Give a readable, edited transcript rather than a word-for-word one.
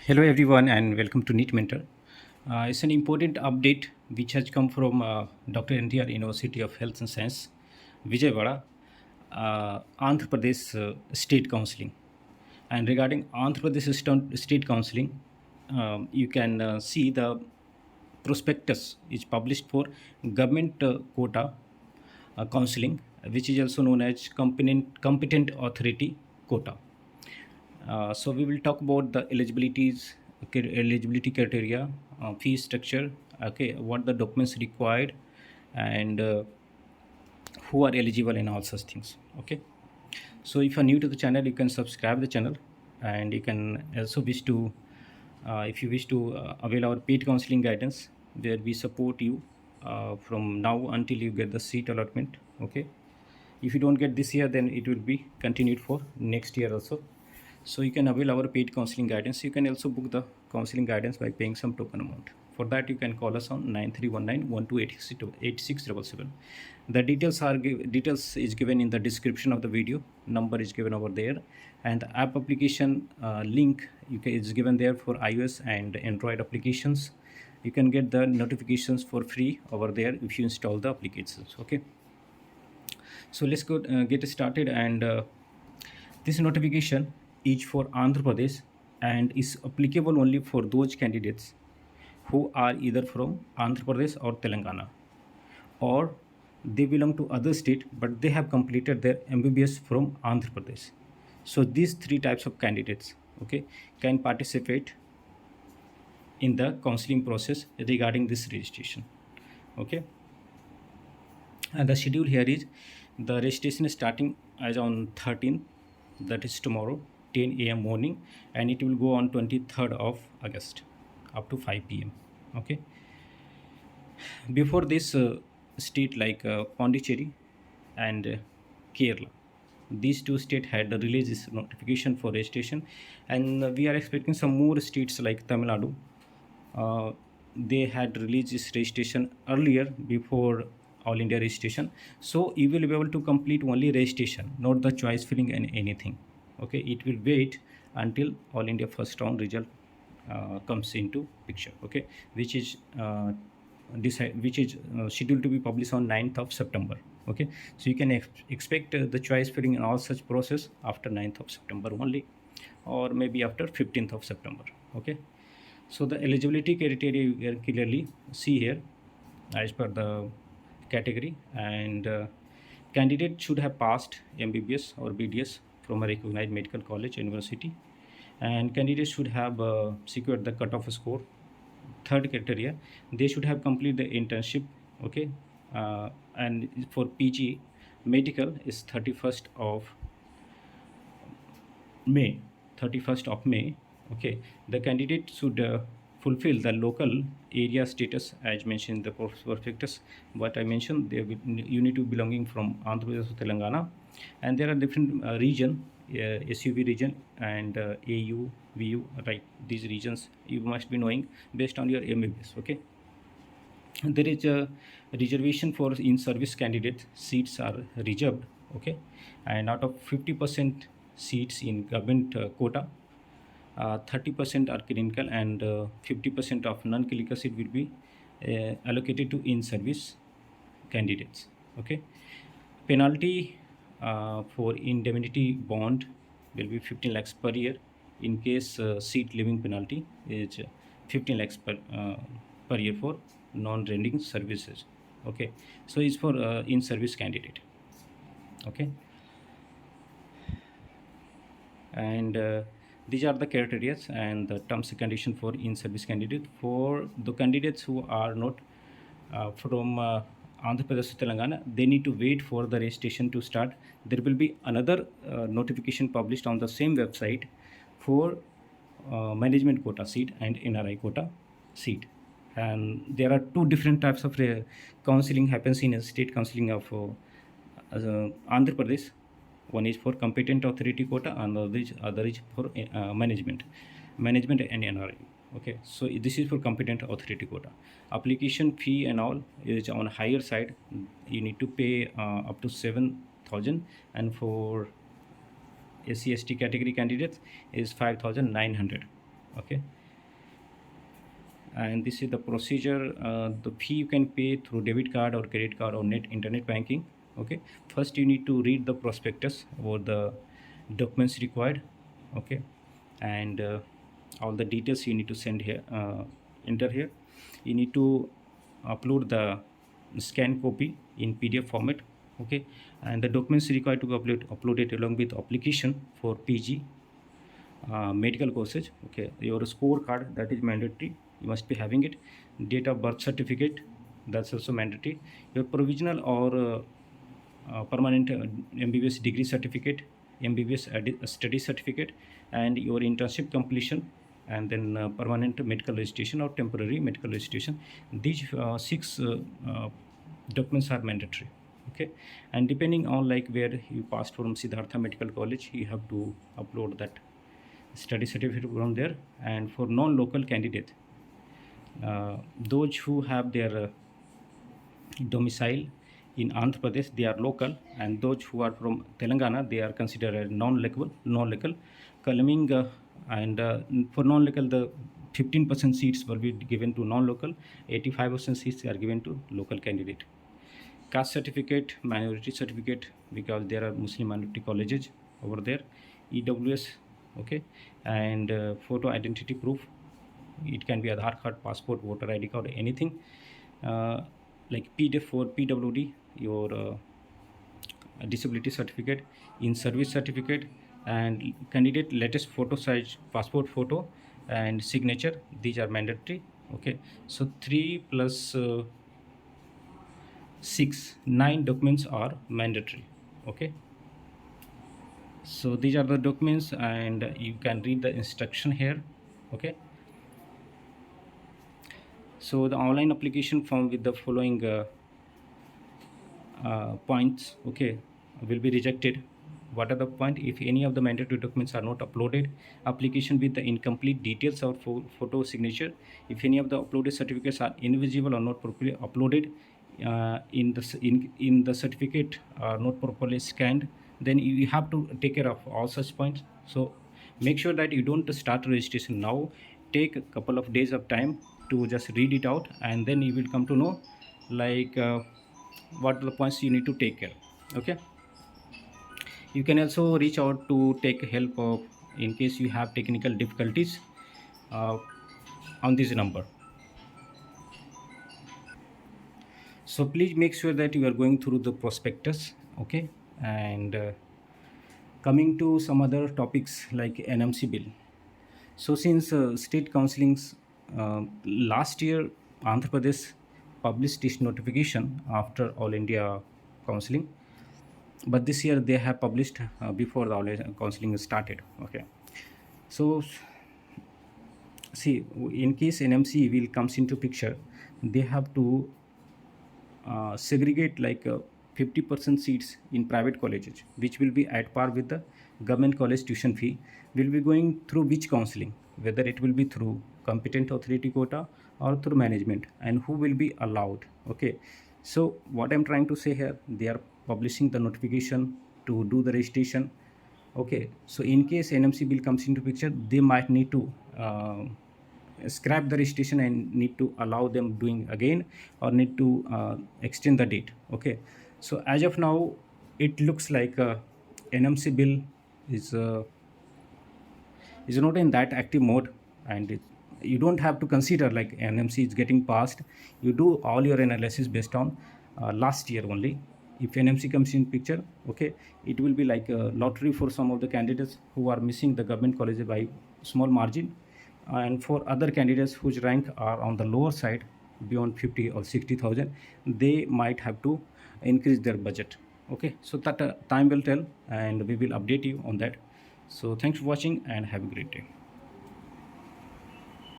Hello, everyone, and welcome to NEET Mentor. It's an important update which has come from Dr. NTR University of Health and Science, Vijayawada, Andhra Pradesh State Counseling. And regarding Andhra Pradesh State Counseling, you can see the prospectus is published for government quota counseling, which is also known as competent authority quota. So we will talk about the eligibility criteria, fee structure, okay, what the documents required, and who are eligible and all such things. Okay. So if you're new to the channel, you can subscribe the channel, and you can also wish to, if you wish to avail our paid counseling guidance, where we support you from now until you get the seat allotment. Okay. If you don't get this year, then it will be continued for next year also. So you can avail our paid counseling guidance. You can also book the counseling guidance by paying some token amount. For that, you can call us on 9319 The details is given in the description of the video. Number is given over there, and the app application link is given there for iOS and Android applications. You can get the notifications for free over there if you install the applications. Okay. So let's go get started. And this notification is for Andhra Pradesh and is applicable only for those candidates who are either from Andhra Pradesh or Telangana, or they belong to other state but they have completed their MBBS from Andhra Pradesh. So these three types of candidates, okay, can participate in the counseling process regarding this registration. Okay. And the schedule here is the registration is starting as on 13th, that is tomorrow, 10 a.m. morning, and it will go on 23rd of August up to 5 p.m. Okay. Before this, state like Pondicherry and Kerala, these two states had released this notification for registration, and we are expecting some more states like Tamil Nadu. They had released this registration earlier before all India registration. So you will be able to complete only registration, not the choice filling and anything. Okay, it will wait until all India first round result comes into picture. Okay, which is scheduled to be published on 9th of September. Okay, so you can expect the choice filling and all such process after 9th of September only, or maybe after 15th of September. Okay. So the eligibility criteria you can clearly see here as per the category, and candidate should have passed MBBS or BDS from a recognized medical college university, and candidates should have secured the cutoff score. Third criteria, they should have completed the internship. Okay. And for PG medical is May 31st of May. Okay, the candidate should fulfill the local area status as mentioned in the prospectus. What I mentioned, you need to be belonging from Andhra Pradesh or Telangana, and there are different region, SUV region and AU, VU, right? These regions you must be knowing based on your MBBS. Okay. There is a reservation for in-service candidate seats are reserved. Okay, and out of 50% seats in government quota, 30% are clinical, and 50% of non-clinical seat will be allocated to in-service candidates. Okay. Penalty for indemnity bond will be 15 lakhs per year. In case seat leaving penalty is 15 lakhs per year for non-rendering services. Okay. So it's for in-service candidate. Okay. And these are the criteria and the terms and condition for in-service candidate. For the candidates who are not from Andhra Pradesh to Telangana, they need to wait for the registration to start. There will be another notification published on the same website for management quota seat and NRI quota seat. And there are two different types of counseling happens in a state counseling of Andhra Pradesh. One is for competent authority quota, and other is for management and NRI. Okay, so this is for competent authority quota. Application fee and all is on higher side. You need to pay up to 7,000, and for SC/ST category candidates is 5,900. Okay, and this is the procedure. The fee you can pay through debit card or credit card or net internet banking. Okay, first you need to read the prospectus about the documents required. Okay, and all the details you need to send here, enter here. You need to upload the scan copy in PDF format. Okay, and the documents required to upload it along with application for PG medical courses. Okay, your scorecard, that is mandatory, you must be having it. Date of birth certificate, that's also mandatory. Your provisional or permanent MBBS degree certificate, MBBS study certificate, and your internship completion, and then permanent medical registration or temporary medical registration. These six documents are mandatory. Okay, and depending on like where you passed from Siddhartha Medical College, you have to upload that study certificate from there. And for non-local candidate, those who have their domicile in Andhra Pradesh, they are local, and those who are from Telangana, they are considered as non-local. Coming and for non-local, the 15% seats will be given to non-local, 85% seats are given to local candidate. Caste certificate, minority certificate, because there are Muslim minority colleges over there. EWS, okay, and photo identity proof. It can be Aadhaar card, passport, voter ID card, anything. Uh, like PDF for PWD, your disability certificate, in service certificate, and candidate latest photo size passport photo and signature. These are mandatory. Okay, so 3 plus 6, 9 documents are mandatory. Okay, so these are the documents, and you can read the instruction here. Okay, so the online application form with the following points, okay, will be rejected. What are the point? If any of the mandatory documents are not uploaded, application with the incomplete details or photo signature. If any of the uploaded certificates are invisible or not properly uploaded, in the certificate are not properly scanned, then you have to take care of all such points. So make sure that you don't start registration now. Take a couple of days of time to just read it out, and then you will come to know like what are the points you need to take care. Okay, you can also reach out to take help of in case you have technical difficulties uh, on this number. So please make sure that you are going through the prospectus. Okay, and coming to some other topics like NMC bill. So since state councilings last year, Andhra Pradesh published this notification after All India counseling, but this year they have published before the All India counseling started. Okay, so see, in case NMC will comes into picture, they have to segregate like 50% seats in private colleges, which will be at par with the government college tuition fee. Will be going through which counseling, whether it will be through competent authority quota or through management, and who will be allowed. Okay, so what I'm trying to say here, they are publishing the notification to do the registration. Okay, so in case NMC bill comes into picture, they might need to scrap the registration and need to allow them doing again, or need to extend the date. Okay, so as of now, it looks like NMC bill is uh, is not in that active mode, and you don't have to consider like NMC is getting passed. You do all your analysis based on last year only. If NMC comes in picture, okay, it will be like a lottery for some of the candidates who are missing the government college by small margin, and for other candidates whose rank are on the lower side beyond 50 or 60,000, they might have to increase their budget. Okay, so that time will tell, and we will update you on that. So thanks for watching and have a great day.